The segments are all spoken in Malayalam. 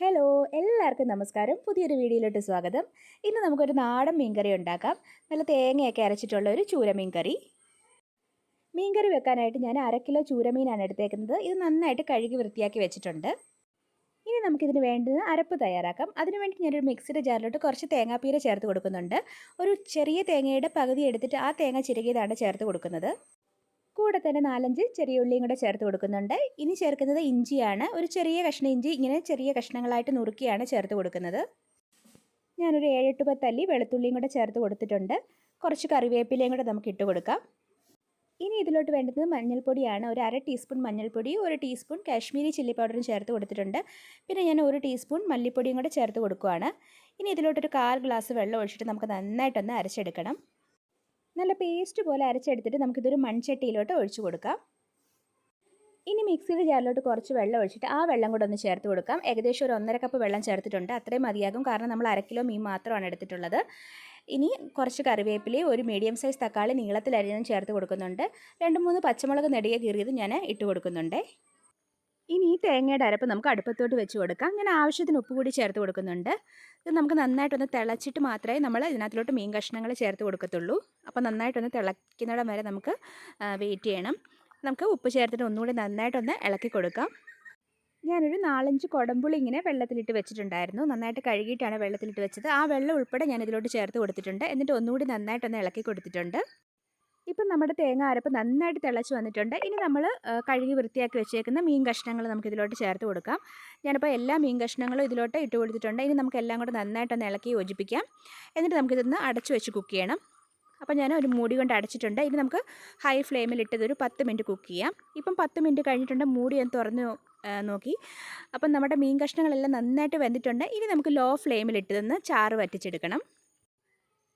ഹലോ, എല്ലാവർക്കും നമസ്കാരം. പുതിയൊരു വീഡിയോയിലോട്ട് സ്വാഗതം. ഇന്ന് നമുക്കൊരു നാടൻ മീൻകറി ഉണ്ടാക്കാം. നല്ല തേങ്ങയൊക്കെ അരച്ചിട്ടുള്ള ഒരു ചൂര മീൻകറി. മീൻകറി വെക്കാനായിട്ട് ഞാൻ 1/2 കിലോ ചൂരമീനാണ് എടുത്തേക്കുന്നത്. ഇത് നന്നായിട്ട് കഴുകി വൃത്തിയാക്കി വെച്ചിട്ടുണ്ട്. ഇനി നമുക്കിതിന് വേണ്ടുന്ന അരപ്പ് തയ്യാറാക്കാം. അതിനുവേണ്ടി ഞാനൊരു മിക്സിയുടെ ജാറിലോട്ട് കുറച്ച് തേങ്ങാപ്പീര ചേർത്ത് കൊടുക്കുന്നുണ്ട്. ഒരു ചെറിയ തേങ്ങയുടെ പകുതി എടുത്തിട്ട് ആ തേങ്ങ ചിരകിയതാണ് ചേർത്ത് കൊടുക്കുന്നത്. കൂടെ തന്നെ 4-5 ചെറിയ ഉള്ളിയും കൂടെ ചേർത്ത് കൊടുക്കുന്നുണ്ട്. ഇനി ചേർക്കുന്നത് ഇഞ്ചിയാണ്. ഒരു ചെറിയ കഷ്ണം ഇഞ്ചി ഇങ്ങനെ ചെറിയ കഷ്ണങ്ങളായിട്ട് നുറുക്കിയാണ് ചേർത്ത് കൊടുക്കുന്നത്. ഞാനൊരു 7-8 10 വെളുത്തുള്ളിയും കൂടെ ചേർത്ത് കൊടുത്തിട്ടുണ്ട്. കുറച്ച് കറിവേപ്പിലയും കൂടെ നമുക്ക് ഇട്ട് കൊടുക്കാം. ഇനി ഇതിലോട്ട് വേണ്ടത് മഞ്ഞൾപ്പൊടിയാണ്. ഒരു 1/2 ടീസ്പൂൺ മഞ്ഞൾപ്പൊടി, 1 ടീസ്പൂൺ കാശ്മീരി ചില്ലി പൗഡറും ചേർത്ത് കൊടുത്തിട്ടുണ്ട്. പിന്നെ ഞാൻ 1 ടീസ്പൂൺ മല്ലിപ്പൊടിയും കൂടെ ചേർത്ത് കൊടുക്കുകയാണ്. ഇനി ഇതിലോട്ടൊരു 1/4 ഗ്ലാസ് വെള്ളം ഒഴിച്ചിട്ട് നമുക്ക് നന്നായിട്ടൊന്ന് അരച്ചെടുക്കണം. നല്ല പേസ്റ്റ് പോലെ അരച്ചെടുത്തിട്ട് നമുക്കിതൊരു മൺചട്ടിയിലോട്ട് ഒഴിച്ചു കൊടുക്കാം. ഇനി മിക്സിയുടെ ജാറിലോട്ട് കുറച്ച് വെള്ളം ഒഴിച്ചിട്ട് ആ വെള്ളം കൂടെ ഒന്ന് ചേർത്ത് കൊടുക്കാം. ഏകദേശം ഒരു 1.5 കപ്പ് വെള്ളം ചേർത്തിട്ടുണ്ട്. അത്രയും മതിയാകും, കാരണം നമ്മൾ 1/2 കിലോ മീൻ മാത്രമാണ് എടുത്തിട്ടുള്ളത്. ഇനി കുറച്ച് കറിവേപ്പിലയും ഒരു മീഡിയം സൈസ് തക്കാളി നീളത്തിൽ അരിഞ്ഞതും ചേർത്ത് കൊടുക്കുന്നുണ്ട്. 2-3 പച്ചമുളക് നെടുകെ കീറിയത് ഞാൻ ഇട്ട് കൊടുക്കുന്നുണ്ട്. ഇനി ഈ തേങ്ങയുടെ അരപ്പ് നമുക്ക് അടുപ്പത്തോട്ട് വെച്ച് കൊടുക്കാം. ഞാൻ ആവശ്യത്തിന് ഉപ്പ് കൂടി ചേർത്ത് കൊടുക്കുന്നുണ്ട്. ഇത് നമുക്ക് നന്നായിട്ടൊന്ന് തിളച്ചിട്ട് മാത്രമേ നമ്മൾ ഇതിനകത്തിലോട്ട് മീൻ കഷ്ണങ്ങൾ ചേർത്ത് കൊടുക്കത്തുള്ളൂ. അപ്പോൾ നന്നായിട്ടൊന്ന് തിളയ്ക്കുന്നിടം വരെ നമുക്ക് വെയിറ്റ് ചെയ്യണം. നമുക്ക് ഉപ്പ് ചേർത്തിട്ട് ഒന്നുകൂടി നന്നായിട്ടൊന്ന് ഇളക്കി കൊടുക്കാം. ഞാനൊരു 4-5 കുടംപുളി ഇങ്ങനെ വെള്ളത്തിലിട്ട് വെച്ചിട്ടുണ്ടായിരുന്നു. നന്നായിട്ട് കഴുകിയിട്ടാണ് വെള്ളത്തിലിട്ട് വെച്ചത്. ആ വെള്ളം ഉൾപ്പെടെ ഞാൻ ഇതിലോട്ട് ചേർത്ത് കൊടുത്തിട്ടുണ്ട്. എന്നിട്ട് ഒന്നുകൂടി നന്നായിട്ടൊന്ന് ഇളക്കി കൊടുത്തിട്ടുണ്ട്. ഇപ്പം നമ്മുടെ തേങ്ങ അരപ്പ് നന്നായിട്ട് തിളച്ച് വന്നിട്ടുണ്ട്. ഇനി നമ്മൾ കഴുകി വൃത്തിയാക്കി വെച്ചേക്കുന്ന മീൻ കഷ്ണങ്ങൾ നമുക്കിതിലോട്ട് ചേർത്ത് കൊടുക്കാം. ഞാനിപ്പോൾ എല്ലാ മീൻ കഷ്ണങ്ങളും ഇതിലോട്ട് ഇട്ട് കൊടുത്തിട്ടുണ്ട്. ഇനി നമുക്കെല്ലാം കൂടെ നന്നായിട്ടൊന്ന് ഇളക്കി യോജിപ്പിക്കാം. എന്നിട്ട് നമുക്കിതൊന്ന് അടച്ചു വെച്ച് കുക്ക് ചെയ്യണം. അപ്പോൾ ഞാൻ ഒരു മൂടി കൊണ്ട് അടച്ചിട്ടുണ്ട്. ഇനി നമുക്ക് ഹൈ ഫ്ലെയിമിൽ ഇട്ടതൊരു 10 മിനിറ്റ് കുക്ക് ചെയ്യാം. ഇപ്പം 10 മിനിറ്റ് കഴിഞ്ഞിട്ടുണ്ട്. മൂടി ഞാൻ തുറന്ന് നോക്കി. അപ്പം നമ്മുടെ മീൻ കഷ്ണങ്ങളെല്ലാം നന്നായിട്ട് വെന്തിട്ടുണ്ട്. ഇനി നമുക്ക് ലോ ഫ്ലെയിമിലിട്ടതൊന്ന് ചാറ് വറ്റിച്ചെടുക്കണം.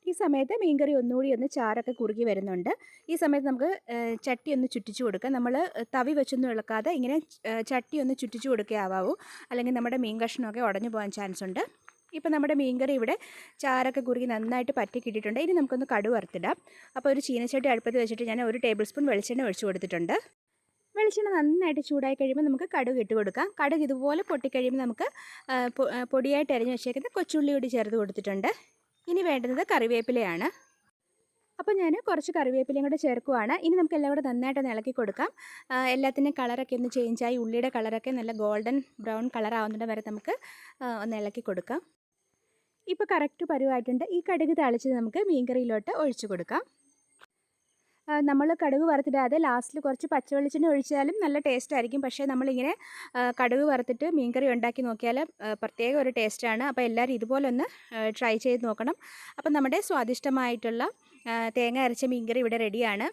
ഈ സമയത്ത് മീൻകറി ഒന്നുകൂടി ഒന്ന് ചാറൊക്കെ കുറുകി വരുന്നുണ്ട്. ഈ സമയത്ത് നമുക്ക് ചട്ടി ഒന്ന് ചുറ്റിച്ച് കൊടുക്കാം. നമ്മൾ തവി വെച്ചൊന്നും ഇളക്കാതെ ഇങ്ങനെ ചട്ടി ഒന്ന് ചുറ്റിച്ച് കൊടുക്കേ ആവാവൂ, അല്ലെങ്കിൽ നമ്മുടെ മീൻ കഷ്ണമൊക്കെ ഉടഞ്ഞു പോകാൻ ചാൻസ് ഉണ്ട്. ഇപ്പോൾ നമ്മുടെ മീൻകറി ഇവിടെ ചാറൊക്കെ കുറുകി നന്നായിട്ട് പറ്റി കിട്ടിയിട്ടുണ്ട്. ഇനി നമുക്കൊന്ന് കടുക് വറുത്തിടാം. അപ്പോൾ ഒരു ചീനച്ചട്ടി അടുപ്പത്ത് വെച്ചിട്ട് ഞാൻ 1 ടേബിൾ സ്പൂൺ വെളിച്ചെണ്ണ ഒഴിച്ച് കൊടുത്തിട്ടുണ്ട്. വെളിച്ചെണ്ണ നന്നായിട്ട് ചൂടായി കഴിയുമ്പോൾ നമുക്ക് കടുക് ഇട്ട് കൊടുക്കാം. കടുക് ഇതുപോലെ പൊട്ടിക്കഴിയുമ്പോൾ നമുക്ക് പൊടിയായിട്ട് അരിഞ്ഞ് വെച്ചേക്കുന്ന കൊച്ചുള്ളി കൂടി ചേർത്ത് കൊടുത്തിട്ടുണ്ട്. ഇനി വേണ്ടുന്നത് കറിവേപ്പിലയാണ്. അപ്പോൾ ഞാൻ കുറച്ച് കറിവേപ്പിലയും കൂടെ ചേർക്കുവാണ്. ഇനി നമുക്ക് എല്ലാം കൂടെ നന്നായിട്ടൊന്ന് ഇളക്കി കൊടുക്കാം. എല്ലാത്തിൻ്റെയും കളറൊക്കെ ഒന്ന് ചേഞ്ചായി ഉള്ളിയുടെ കളറൊക്കെ നല്ല ഗോൾഡൻ ബ്രൗൺ കളർ ആവുന്നത് വരെ നമുക്ക് ഒന്ന് ഇളക്കി കൊടുക്കാം. ഇപ്പോൾ കറക്റ്റ് പരുവായിട്ടുണ്ട്. ഈ കടുക് താളിച്ചത് നമുക്ക് മീൻകറിയിലോട്ട് ഒഴിച്ചു കൊടുക്കാം. നമ്മൾ കടുക് വറുത്തിടാതെ ലാസ്റ്റിൽ കുറച്ച് പച്ചവെളിച്ചെണ്ണ ഒഴിച്ചാലും നല്ല ടേസ്റ്റ് ആയിരിക്കും. പക്ഷേ നമ്മളിങ്ങനെ കടുക് വറുത്തിട്ട് മീൻകറി ഉണ്ടാക്കി നോക്കിയാൽ പ്രത്യേക ഒരു ടേസ്റ്റാണ്. അപ്പോൾ എല്ലാവരും ഇതുപോലെ ഒന്ന് ട്രൈ ചെയ്ത് നോക്കണം. അപ്പം നമ്മുടെ സ്വാദിഷ്ടമായിട്ടുള്ള തേങ്ങ അരച്ച മീൻകറി ഇവിടെ റെഡിയാണ്.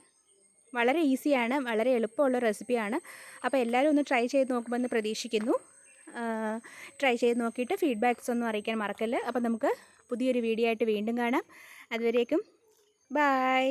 വളരെ ഈസിയാണ്, വളരെ എളുപ്പമുള്ള റെസിപ്പിയാണ്. അപ്പോൾ എല്ലാവരും ഒന്ന് ട്രൈ ചെയ്ത് നോക്കുമെന്ന് പ്രതീക്ഷിക്കുന്നു. ട്രൈ ചെയ്ത് നോക്കിയിട്ട് ഫീഡ്ബാക്ക്സ് ഒന്നും അറിയിക്കാൻ മറക്കല്ല്. അപ്പോൾ നമുക്ക് പുതിയൊരു വീഡിയോ ആയിട്ട് വീണ്ടും കാണാം. അതുവരേക്കും ബായ്.